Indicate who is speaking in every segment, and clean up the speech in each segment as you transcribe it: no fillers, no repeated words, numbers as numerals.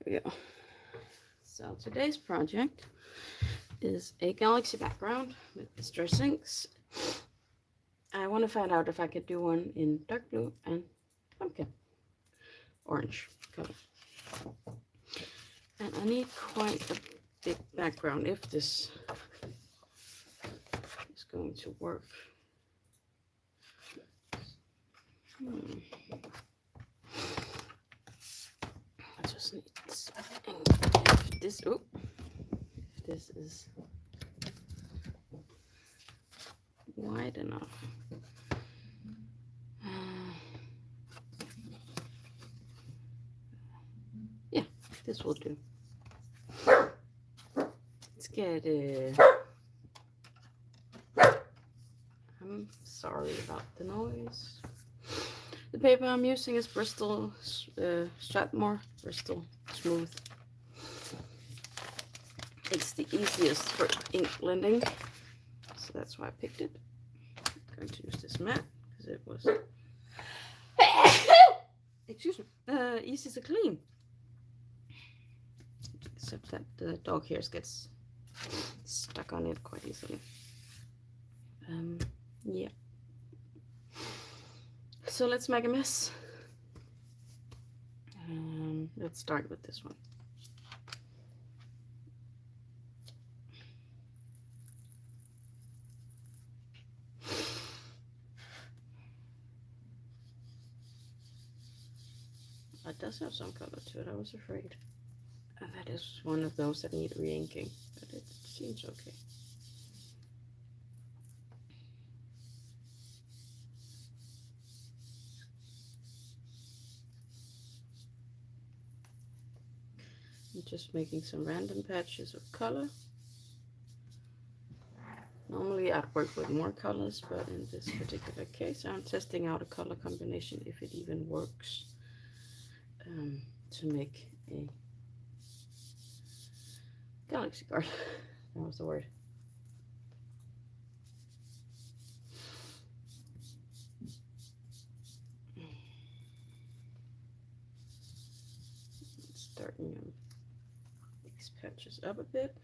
Speaker 1: we go. So today's project is a galaxy background with distress inks. I want to find out if I could do one in dark blue and pumpkin orange color. And I need quite a big background if this is going to work. I just need this. If this, oh, if this is wide enough. Yeah, this will do. Let's get it. I'm sorry about the noise. The paper I'm using is Bristol Strathmore Bristol Smooth. It's the easiest for ink blending, so that's why I picked it. I'm going to use this matte because it was excuse me, easy to clean. Except that the dog hairs gets stuck on it quite easily. Yeah. So let's make a mess. Let's start with this one. It does have some color to it, I was afraid. That is one of those that need re-inking, but it seems okay. I'm just making some random patches of color. Normally I'd work with more colors, but in this particular case I'm testing out a color combination if it even works to make a galaxy card. That was the word. Starting to mix patches up a bit.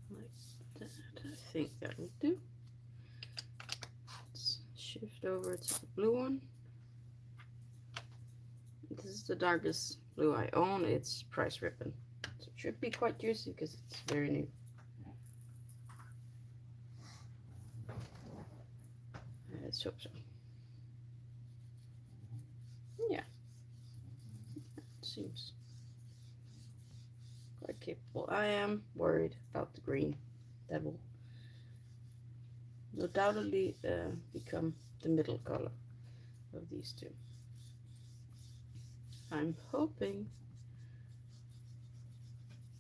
Speaker 1: Like that, I think that will do. Let's shift over to the blue one. This is the darkest blue I own. It's price ribbon, so it should be quite juicy because it's very new. Let's hope so. Yeah, it seems quite capable. I am worried about the green. That will undoubtedly become the middle color of these two. I'm hoping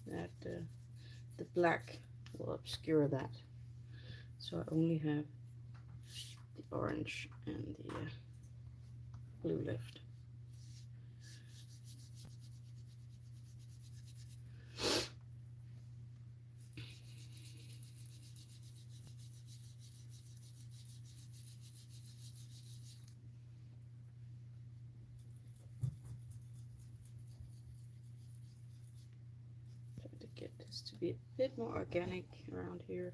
Speaker 1: that the black will obscure that, so I only have the orange and the blue left. Get this to be a bit more organic around here.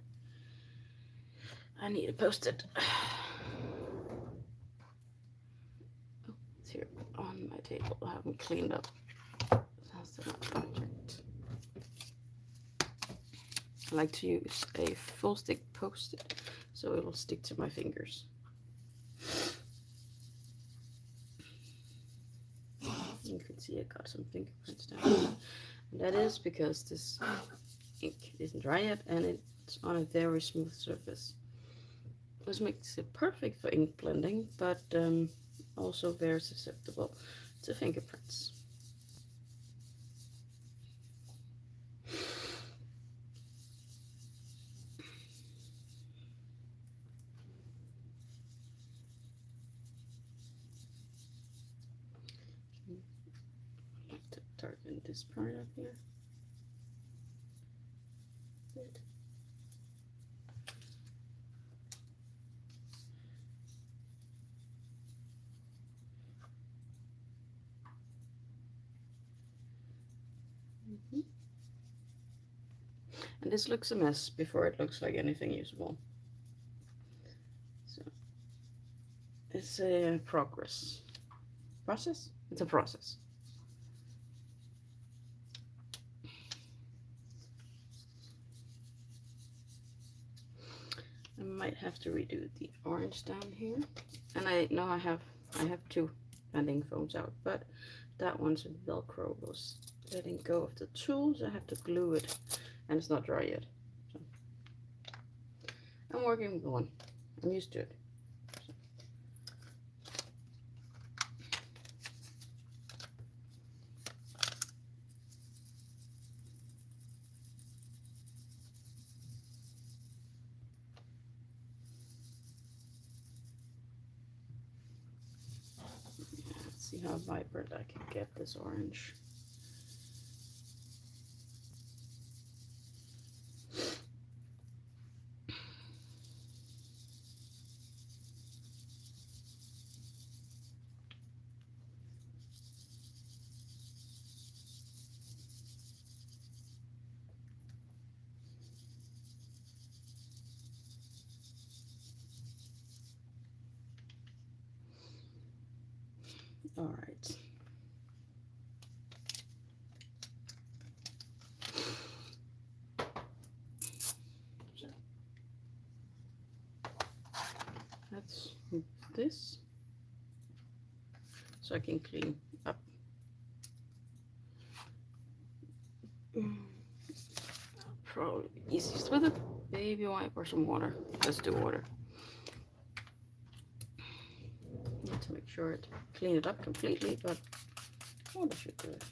Speaker 1: I need a post-it. Oh, it's here on my table. I haven't cleaned up. That's the project. I like to use a full stick post-it so it will stick to my fingers. You can see I got some fingerprints down here. And that is because this ink isn't dry yet and it's on a very smooth surface. This makes it perfect for ink blending, but also very susceptible to fingerprints. I like to darken this part up here. Good. And this looks a mess before it looks like anything usable. So it's a process. It's a process. I might have to redo the orange down here. And I know I have two bending foams out, but that one's Velcro was letting go of the tools. I have to glue it, and it's not dry yet. So I'm working with one. I'm used to it. So. Let's see how vibrant I can get this orange. All right. So let's move this so I can clean up. Probably easiest with a baby wipe or some water. Let's do water. Need to make sure it clean it up completely, but water should do it.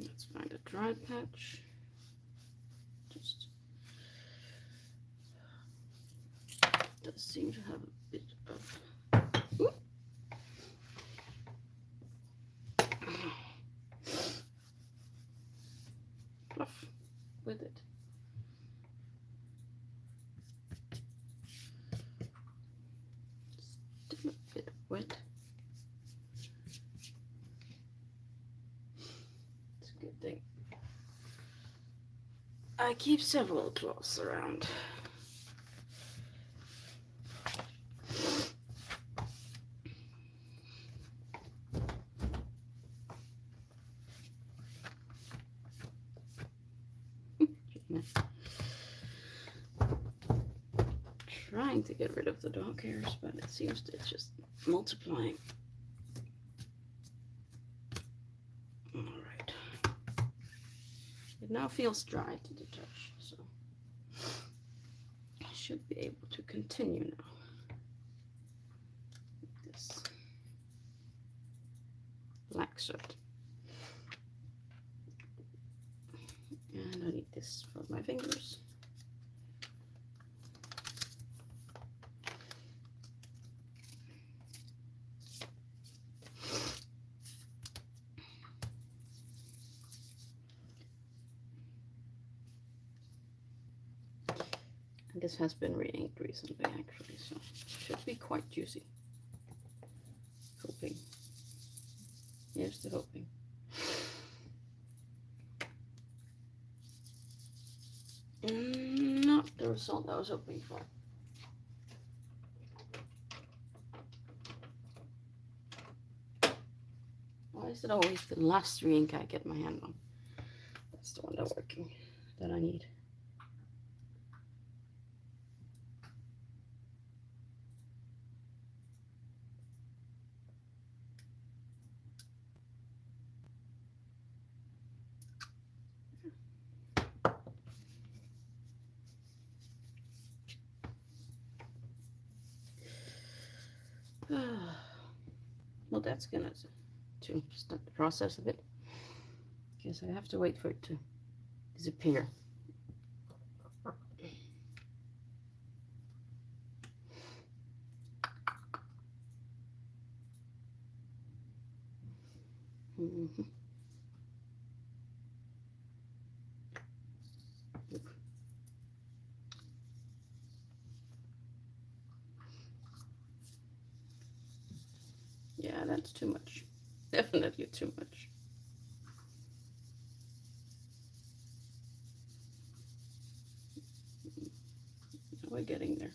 Speaker 1: Let's find a dry patch. Just does seem to have a bit of fluff with it. Still a bit wet. It's a good thing I keep several cloths around. Trying to get rid of the dog hairs, but it seems to it's just multiplying. All right. It now feels dry to the touch, so I should be able to continue now. This black soot. And I need this for my fingers. This has been re-inked recently, actually, so should be quite juicy. Hoping. Here's the hoping. Not the result I was hoping for. Why is it always the last re-ink I get my hand on? That's the one that's working, that I need. Well, that's gonna to start the process of it. Guess I have to wait for it to disappear. Mm-hmm. Yeah, that's too much. Definitely too much. We're getting there.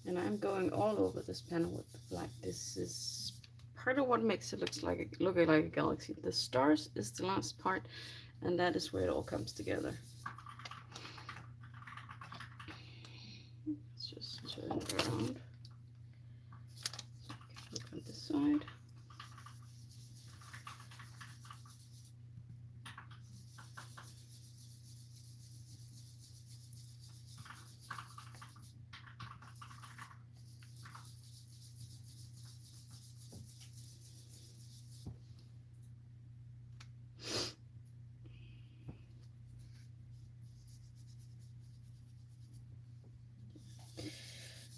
Speaker 1: And I'm going all over this panel with the black. This is part of what makes it look like a galaxy. The stars is the last part, and that is where it all comes together. Let's just turn it around. Look on this side.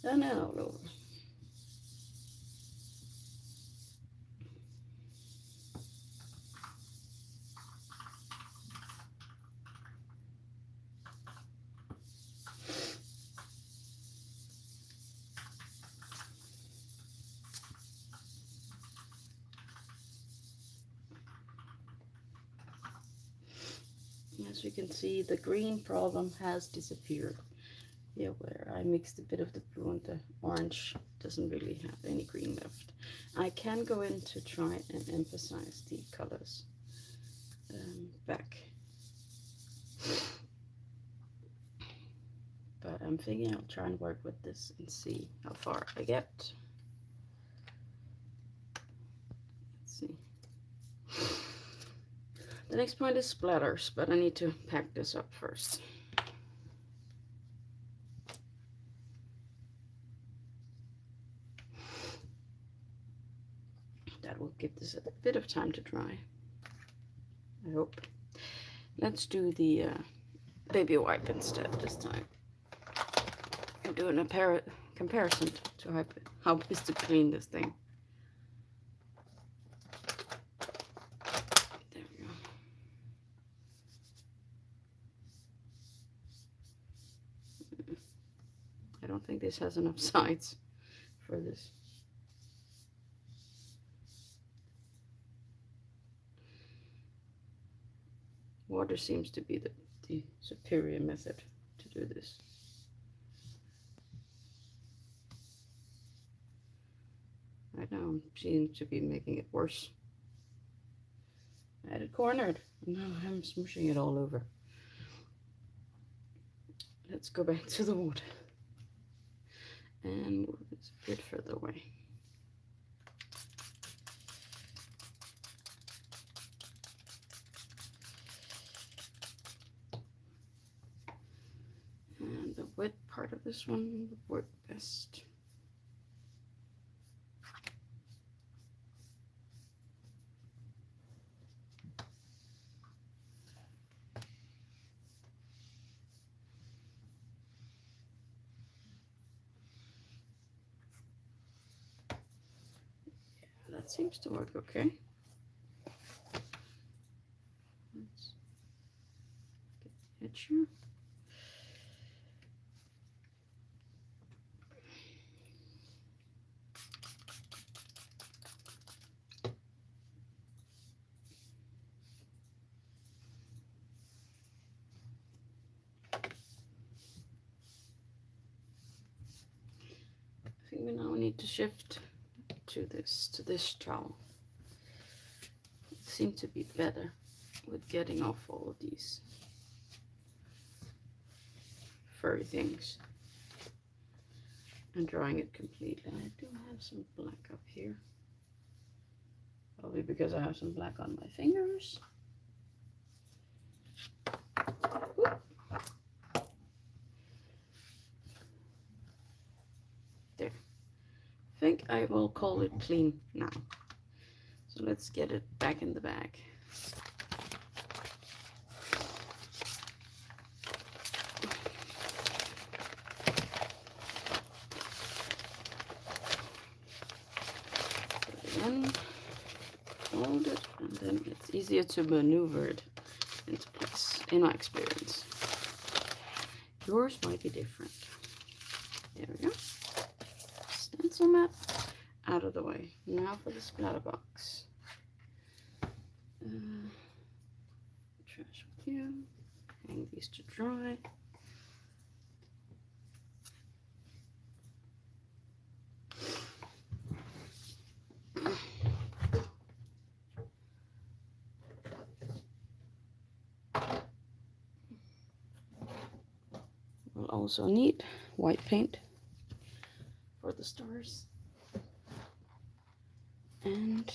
Speaker 1: And then all over. As you can see, the green problem has disappeared. Yeah, where I mixed a bit of the blue and the orange, doesn't really have any green left. I can go in to try and emphasize the colors back. But I'm thinking I'll try and work with this and see how far I get. Let's see. The next point is splatters, but I need to pack this up first. That will give this a bit of time to dry, I hope. Let's do the baby wipe instead this time. I'm doing a comparison to how best to clean this thing. There we go. I don't think this has enough sides for this. Water seems to be the superior method to do this. Right now, I seem to be making it worse. I had it cornered, and now I'm smushing it all over. Let's go back to the water and move this a bit further away. wet part of this one would work best. Yeah, that seems to work okay. Let's get the edge here. I think we now need to shift to this trowel. It seemed to be better with getting off all of these furry things and drying it completely. I do have some black up here, probably because I have some black on my fingers. Whoop. There. I think I will call it clean now. So let's get it back in the bag. Then hold it, and then it's easier to maneuver it into place, in my experience. Yours might be different. There we go. Stencil mat out of the way. Now for the splatter box. Trash with you. Hang these to dry. We'll also need white paint for the stars. And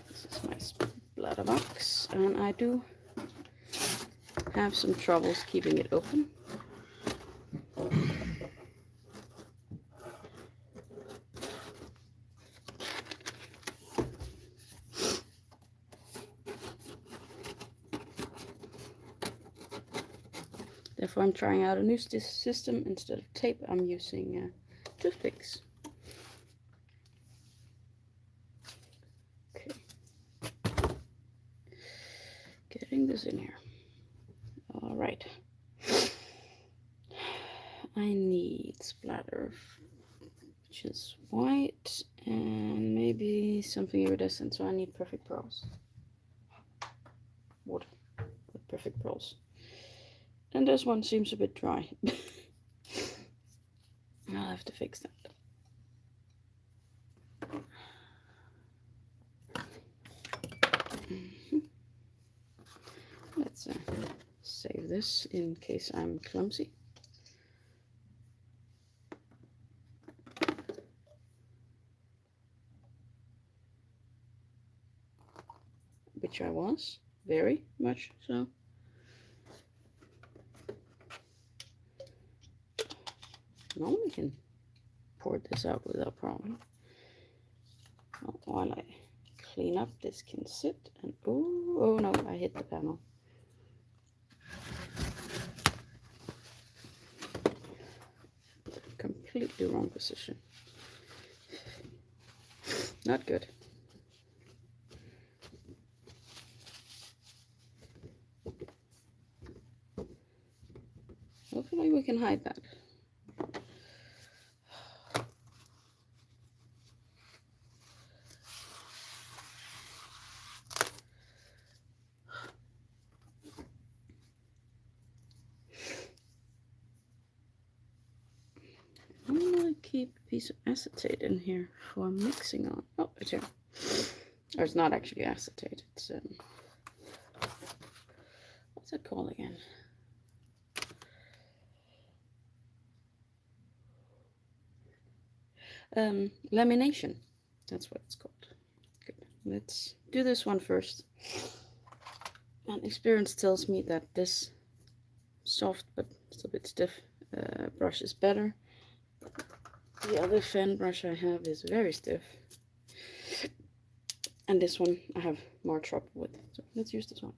Speaker 1: this is my splatter box, and I do have some troubles keeping it open. Therefore, I'm trying out a new system. Instead of tape, I'm using toothpicks. Okay, getting this in here. All right. I need splatter, which is white, and maybe something iridescent. So I need perfect pearls. Water with perfect pearls. And this one seems a bit dry. I'll have to fix that. Let's save this in case I'm clumsy. Which I was, very much so. Normally can pour this out without problem. While I clean up, this can sit and oh no, I hit the panel. Completely wrong position. Not good. Hopefully we can hide that. I'm gonna keep a piece of acetate in here for mixing on. Oh, it's here. Or it's not actually acetate. It's what's it called again? Lamination. That's what it's called. Good. Let's do this one first. And experience tells me that this soft but still a bit stiff brush is better. The other fan brush I have is very stiff, and this one I have more trouble with, so let's use this one.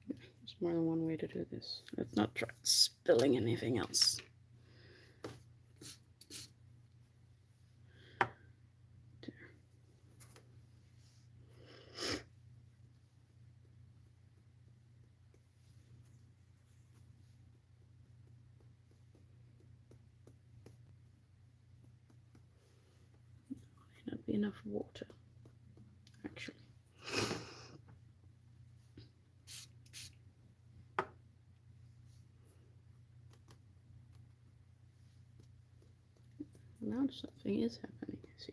Speaker 1: There's more than one way to do this. Let's not try spilling anything else. Not be enough water, actually. Now something is happening, I see.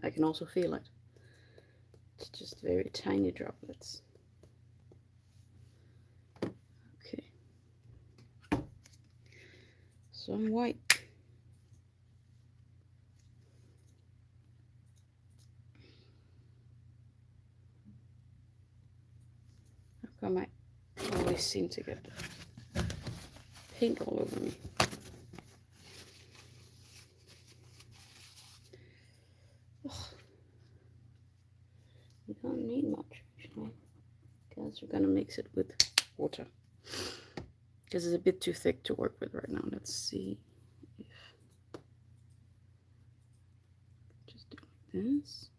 Speaker 1: I can also feel it. It's just very tiny droplets. Okay. Some white. How come I always seem to get paint all over me? Ugh. You don't need much, actually. Guess we're gonna mix it with water, because it's a bit too thick to work with right now. Let's see if just do like this,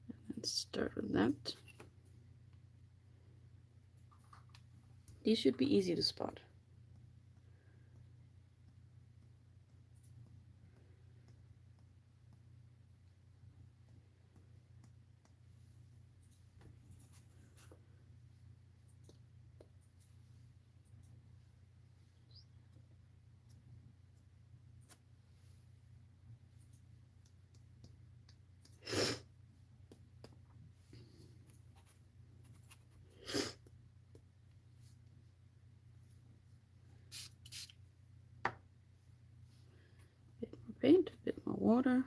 Speaker 1: and then start with that. These should be easy to spot. Bit more paint, a bit more water.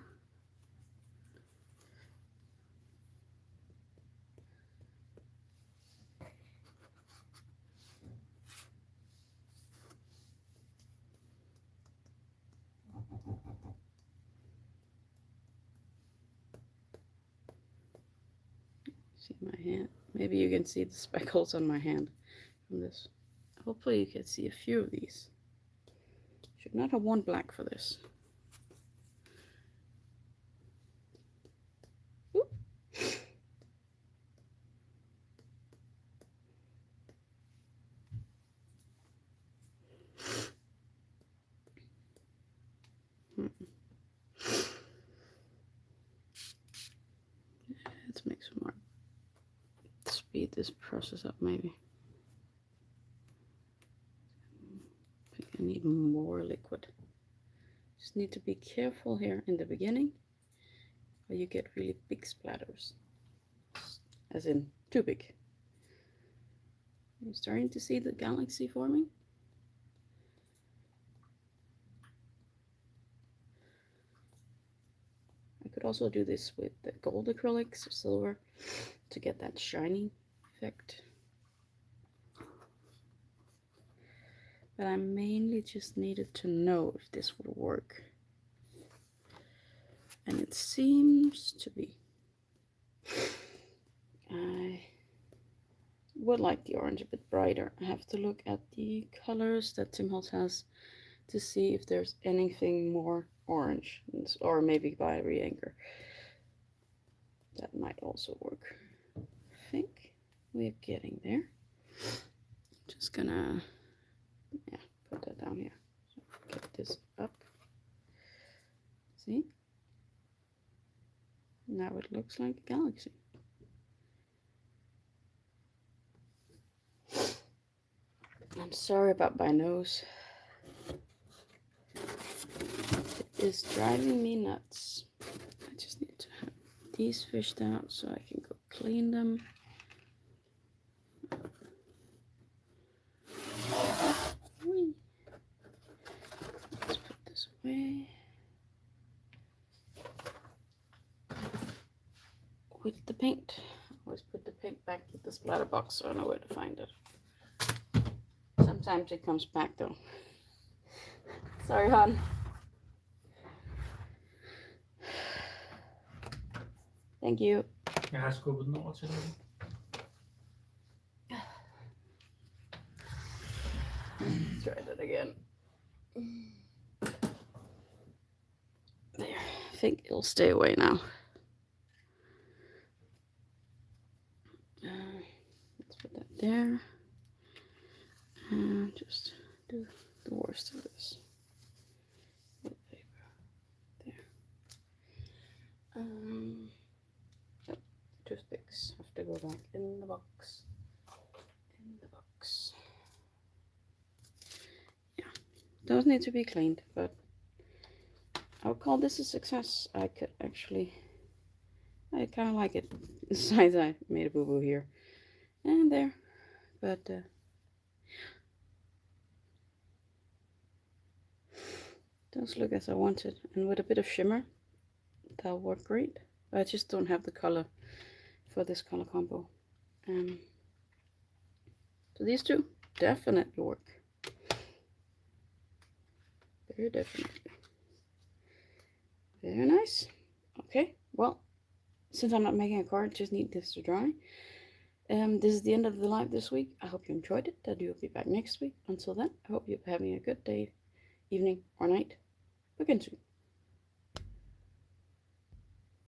Speaker 1: See my hand? Maybe you can see the speckles on my hand from this. Hopefully you can see a few of these. Should not have one black for this. Oop. Let's make some more. Speed this process up, maybe. I think I need more liquid. Just need to be careful here in the beginning, or you get really big splatters, as in too big. You're starting to see the galaxy forming. I could also do this with the gold acrylics or silver to get that shiny effect. But I mainly just needed to know if this would work. And it seems to be. I would like the orange a bit brighter. I have to look at the colors that Tim Holtz has to see if there's anything more orange, or maybe by re-anchor. That might also work. I think we're getting there. Just gonna put that down here. So get this up. See? Now it looks like a galaxy. I'm sorry about my nose. It is driving me nuts. I just need to have these fished out so I can go clean them. Let's put this away. with the paint. Always put the paint back in the splatter box so I know where to find it. Sometimes it comes back though. Sorry, hon. Thank you.
Speaker 2: Jeg har skubbet den over til dig.
Speaker 1: Try that again. There. I think it'll stay away now. Let's put that there. And just do the worst of this. With paper. There. Oh, toothpicks have to go back in the box. In the box. Yeah, those need to be cleaned, but I would call this a success. I could actually, I kind of like it. Besides, I made a boo-boo here and there, but those look as I wanted, and with a bit of shimmer, that'll work great. I just don't have the color for this color combo. So these two definitely work. Very definitely. Very nice. Okay, well, since I'm not making a card, just need this to dry. This is the end of the live this week. I hope you enjoyed it. I will be back next week. Until then, I hope you're having a good day, evening, or night. Again soon.